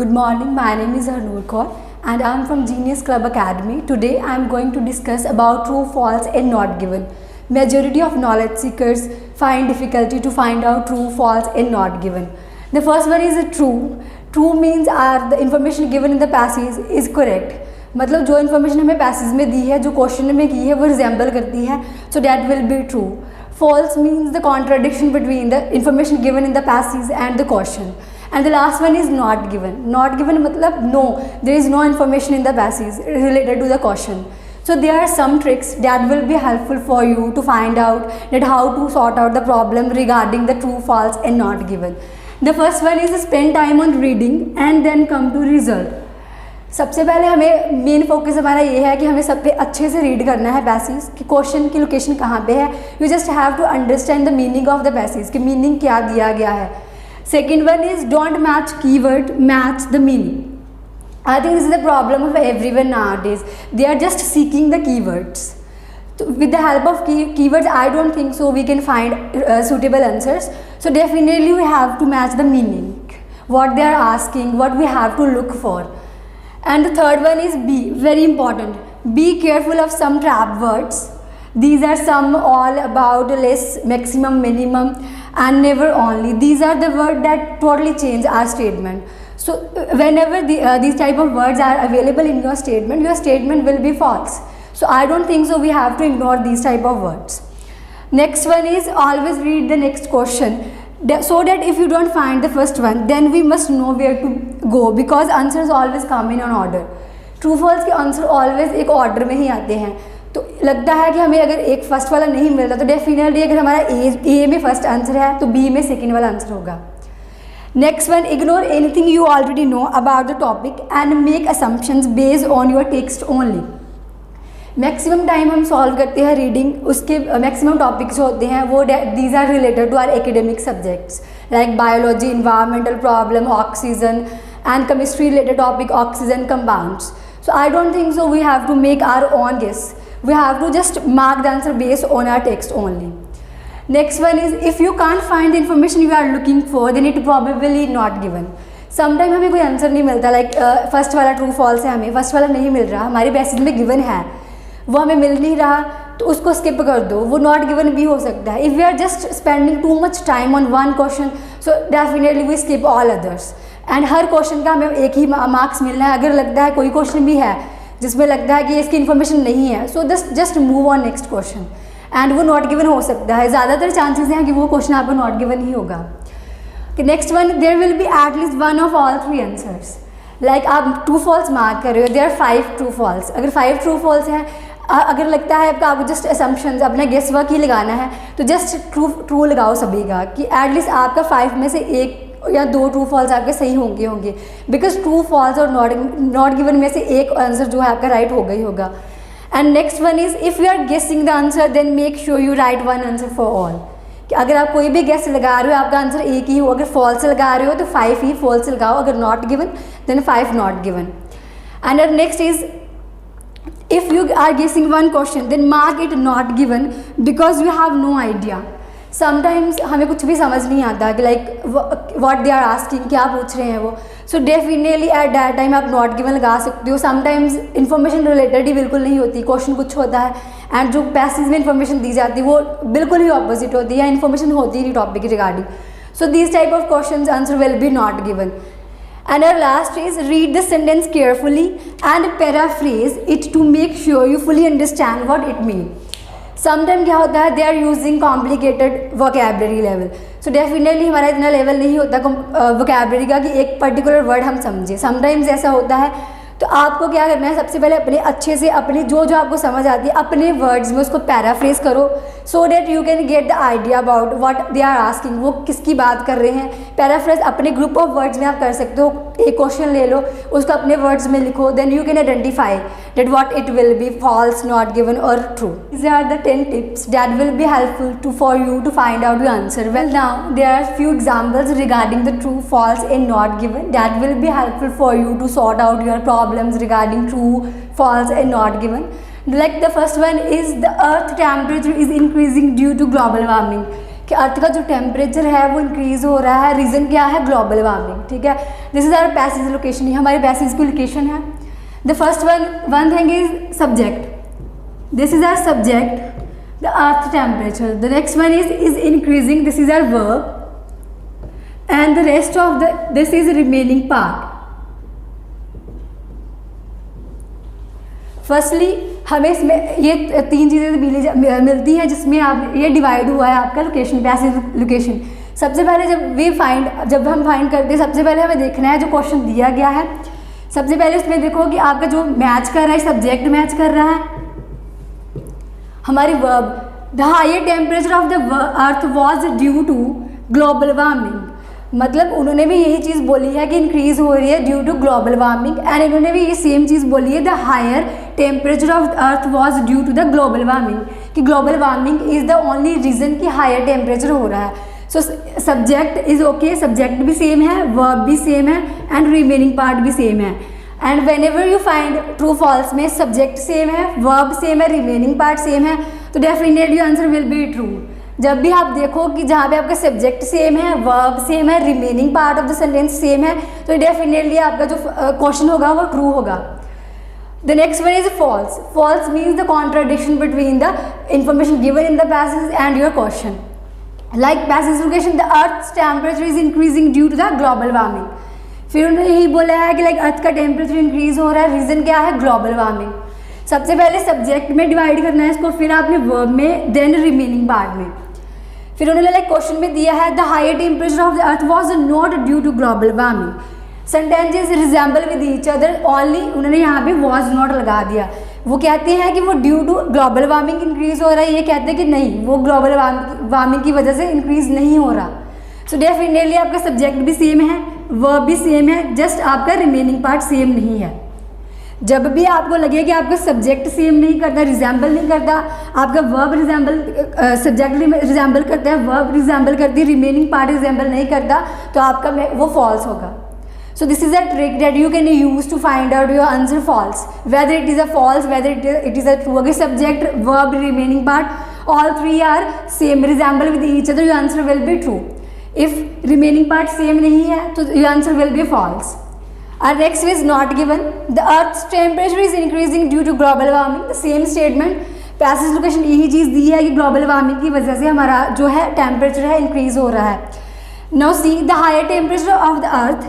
Good morning, my name is Harnoor Kaur and I am from Genius Club Academy. Today I am going to discuss about true, false and not given. Majority of knowledge seekers find difficulty to find out true, false and not given. The first one is true. True means the information given in the passage is correct. मतलब जो information हमें passage में दी है, जो question में की है, वो रिजेंबल करती है, so that will be true. False means the contradiction between the information given in the passage and the question. And the last one is not given. Not given मतलब no, there is no information in the passage related to the question. So there are some tricks that will be helpful for you to find out that how to sort out the problem regarding the true, false and not given. The first one is spend time on reading and then come to result. सबसे पहले हमें main focus हमारा ये है कि हमें सब पे अच्छे से रीड करना है पैसेज कि क्वेश्चन की लोकेशन कहाँ पे है. You just have to understand the meaning of the passage कि मीनिंग क्या दिया गया है. Second one is don't match keyword, match the meaning. I think this is the problem of everyone nowadays. They are just seeking the keywords. With the help of keywords, I don't think so we can find suitable answers. So definitely we have to match the meaning, what they are asking, what we have to look for. And the third one is be, very important. Be careful of some trap words. These are some all about less, maximum, minimum and never, only. These are the words that totally change our statement. So whenever these type of words are available in your statement will be false. So I don't think so we have to ignore these type of words. Next one is always read the next question, so that if you don't find the first one then we must know where to go, because answers always come in an order. True false के answer always एक order में ही आते हैं. तो लगता है कि हमें अगर एक फर्स्ट वाला नहीं मिल रहा तो डेफिनेटली अगर हमारा ए में फर्स्ट आंसर है तो बी में सेकेंड वाला आंसर होगा. Next one, ignore anything you already know about the topic and make assumptions based on your text only. Maximum time हम सॉल्व करते हैं रीडिंग, उसके मैक्सिमम टॉपिक्स जो होते हैं वो these are related to our academic subjects like biology, environmental problem, oxygen and chemistry related topic, oxygen compounds. So I don't think so we have to make our own guess. We have to just mark the answer based on our text only. Next one is if you can't find the information you are looking for then it probably not given. Sometime हमें कोई answer नहीं मिलता, like first वाला true false है, हमें first वाला नहीं मिल रहा, हमारे पैसेज में गिवन है, वो हमें मिल नहीं रहा तो उसको स्किप कर दो, वो नॉट गिवन भी हो सकता है. If we are just spending too much time on one question so definitely we skip all others. And हर क्वेश्चन का हमें एक ही मार्क्स मिलना है. अगर लगता है कोई क्वेश्चन भी है जिसमें लगता है कि इसकी इन्फॉर्मेशन नहीं है so just move on next question. And वो नॉट गिवन हो सकता है, ज़्यादातर चांसेस हैं कि वो क्वेश्चन आपको नॉट गिवन ही होगा. Next one, there will be at least one of all three answers. Like आप ट्रू फॉल्स मार्क कर रहे हो, देयर आर 5 ट्रू फॉल्स. अगर 5 ट्रू फॉल्स हैं, अगर लगता है आपको जस्ट असम्पशंस अपना गेस वर्क ही लगाना है तो जस्ट ट्रू लगाओ सभी का कि एटलीस्ट आपका 5 में से 1 या 2 ट्रू फॉल्स आपके सही होंगे बिकॉज ट्रू फॉल्स और नॉट गिवन में से एक आंसर जो है आपका राइट होगा ही होगा. And next one is if you are guessing the answer then make sure you write one answer for all. कि अगर आप कोई भी गेस लगा रहे हो आपका आंसर एक ही हो. अगर फॉल्स लगा रहे हो तो 5 ही फॉल्स लगाओ, अगर not given then 5 not given. And next is if you are guessing one question then mark it not given because you have no idea. sometimes हमें कुछ भी समझ नहीं आता कि like what they are asking, क्या पूछ रहे हैं वो. so definitely at that time आप not given लगा सकते हो. sometimes information related ही बिल्कुल नहीं होती, क्वेश्चन कुछ होता है एंड जो पैसेज में इंफॉर्मेशन दी जाती है वो बिल्कुल ही ऑपोजिट होती है या इन्फॉर्मेशन होती ही नहीं topic regarding. So this type of question answer will be not given. And our last is read the sentence carefully and paraphrase it to make sure you fully understand what it means. Sometimes क्या होता है, they are using complicated vocabulary level. So definitely हमारा इतना level नहीं होता vocabulary का कि एक particular word हम समझे. Sometimes ऐसा होता है तो आपको क्या करना है, सबसे पहले अपने अच्छे से अपने जो आपको समझ आती है अपने वर्ड्स में उसको पैराफ्रेज करो so that you can get the idea about what they are asking, वो किसकी बात कर रहे हैं. पैराफ्रेज अपने ग्रुप ऑफ वर्ड्स में आप कर सकते हो. एक क्वेश्चन ले लो, उसको अपने वर्ड्स में लिखो, then you can identify that what it will be false, not given or true. These are the 10 tips that will be helpful for you to find out your answer. Well now there are few examples regarding the true, false and not given that will be helpful for you to sort out your problems regarding true, false and not given. Like the first one is the earth temperature is increasing due to global warming. कि अर्थ का जो temperature है वो increase हो रहा है, reason क्या है, ग्लोबल वार्मिंग, ठीक है। This is our passage location, ये हमारे पैसेज की लोकेशन है। The first one thing is subject, this is our subject, the earth temperature. The next one is increasing, this is our verb, and the rest of this is remaining part. Firstly हमें इसमें ये 3 चीज़ें मिलती हैं जिसमें आप ये divide हुआ है आपका लोकेशन, पैसिव लोकेशन। सबसे पहले जब हम फाइंड करते हैं, सबसे पहले हमें देखना है जो क्वेश्चन दिया गया है। सबसे पहले उसमें देखो कि आपका जो मैच कर रहा है, सब्जेक्ट मैच कर रहा है हमारी verb. The higher temperature of the earth was due to global warming, मतलब उन्होंने भी यही चीज़ बोली है कि इंक्रीज हो रही है due to global warming, and इन्होंने भी ये सेम चीज़ बोली है the higher temperature of earth was due to the global warming, कि global warming is the only reason कि हायर टेम्परेचर हो रहा है। So subject is okay, subject भी सेम है, वर्ब भी सेम है, एंड रिमेनिंग पार्ट भी सेम है। And whenever you find true false में सब्जेक्ट सेम है, वर्ब सेम है, रिमेनिंग पार्ट सेम है, तो definitely answer will be true. जब भी आप देखो कि जहाँ पे आपका सब्जेक्ट सेम है, वर्ब सेम है, remaining part of the sentence same है, तो डेफिनेटली आपका जो क्वेश्चन होगा वो ट्रू होगा। The next one is false. False means the contradiction between the information given in the passage and your question. Like passage location, the earth temperature is increasing due to the global warming. फिर उन्होंने यही बोला है कि like earth का temperature increase हो रहा है, रीजन क्या है, ग्लोबल वार्मिंग। सबसे पहले सब्जेक्ट में डिवाइड करना है इसको, फिर आपने वर्ब में, देन रिमेनिंग पार्ट में। फिर उन्होंने लाइक क्वेश्चन में दिया है the higher temperature of the earth was not due to global warming. Sentences resemble with each other, only उन्होंने यहाँ पे वाज नॉट लगा दिया। वो कहते हैं कि वो due to global warming increase हो रहा है, ये कहते हैं कि नहीं, वो ग्लोबल वार्मिंग की वजह से इंक्रीज नहीं हो रहा। सो डेफिनेटली आपका सब्जेक्ट भी सेम है, वर्ब भी सेम है, जस्ट आपका रिमेनिंग पार्ट सेम नहीं है। जब भी आपको लगे कि आपका सब्जेक्ट सेम नहीं करता, रिजेंबल नहीं करता, आपका वर्ब सब्जेक्ट रिजेंबल करता है, वर्ब रिजेंबल करती है, रिमेनिंग पार्ट रिजेंबल नहीं करता, तो आपका वो फॉल्स होगा। So this is a trick that you can use to find out your answer false, whether it is a false, whether it is a true. अगर subject, verb, remaining part all 3 are same, resemble with each other, your answer will be true. If remaining part same नहीं है तो your answer will be false. Our next is not given. The Earth's temperature is increasing due to global warming. The same statement, passage location यही चीज़ दी है कि global warming की वजह से हमारा जो है टेम्परेचर है इंक्रीज हो रहा है। Now see the higher temperature of the earth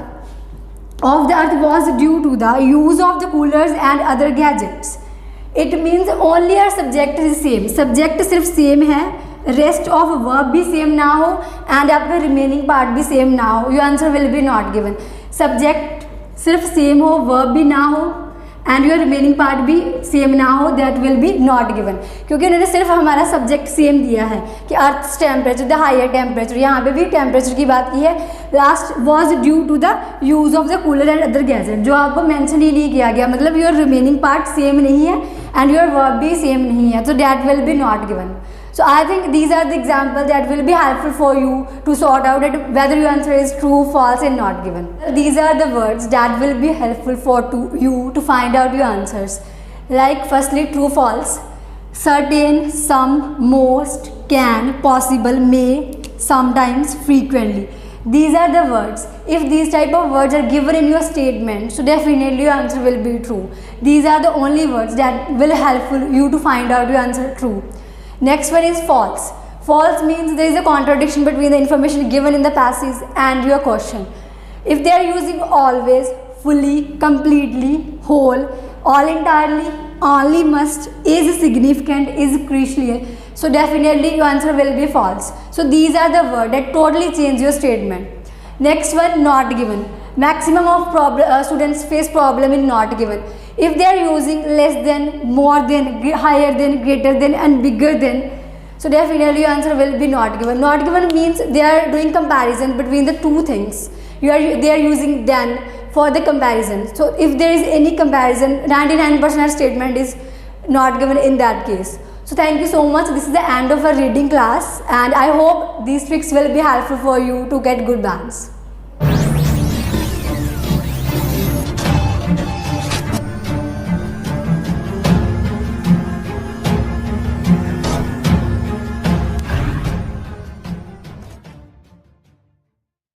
was due to the use of the coolers and other gadgets. It means only our subject is same. Subject सिर्फ सेम है, रेस्ट ऑफ वर्ब भी same ना हो, and आपका remaining part भी same ना हो, your answer will be not given. Subject सिर्फ सेम हो, वर्ब भी ना हो, एंड योर रिमेनिंग पार्ट भी सेम ना हो, that will be not given. क्योंकि उन्होंने सिर्फ हमारा सब्जेक्ट सेम दिया है कि earth temperature, the higher temperature, यहाँ पे भी टेम्परेचर की बात की है। Last was due to the use of the cooler and other gadget, जो आपको मैंशन ही नहीं किया गया, मतलब योर रिमेनिंग पार्ट सेम नहीं है एंड योर वर्ब भी सेम नहीं है, so that will be not given. So I think these are the examples that will be helpful for you to sort out that whether your answer is true, false and not given. These are the words that will be helpful for you to find out your answers. Like firstly true, false, certain, some, most, can, possible, may, sometimes, frequently. These are the words. If these type of words are given in your statement, so definitely your answer will be true. These are the only words that will helpful you to find out your answer true. Next one is false. False means there is a contradiction between the information given in the passage and your question. If they are using always, fully, completely, whole, all entirely, only, must, is significant, is crucial, so definitely your answer will be false. So these are the words that totally change your statement. Next one, not given. Maximum of students face problem in not given. If they are using less than, more than, higher than, greater than and bigger than, so definitely your answer will be not given. Not given means they are doing comparison between the two things. They are using than for the comparison. So if there is any comparison, 99% statement is not given in that case. So thank you so much. This is the end of our reading class, and I hope these tricks will be helpful for you to get good bands.